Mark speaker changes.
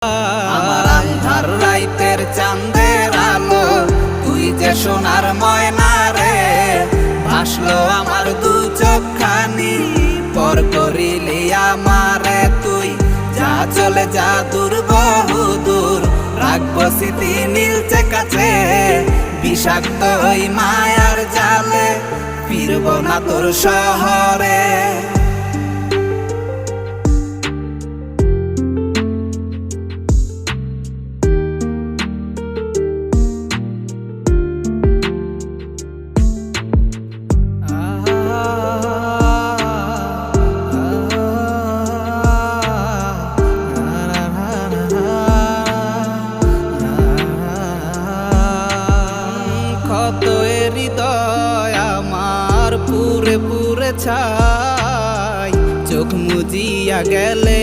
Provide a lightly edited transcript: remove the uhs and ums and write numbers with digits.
Speaker 1: আমার আন্ধার রাইতের চাঁদের আলো, তুই যে সোনার ময়না রে। ভাসলো আমার দু চোখখানি, পর করিলি আমারে তুই। যা চলে যা দূর বহু দূর, রাখবো স্মৃতি নীলচে কাছে। বিষাক্ত ওই মায়ার জালে, ফিরবো না তোর শহরে। কত হৃদয় আমার পুরে পুরে ছাই, চোখ মুজিয়া গেলে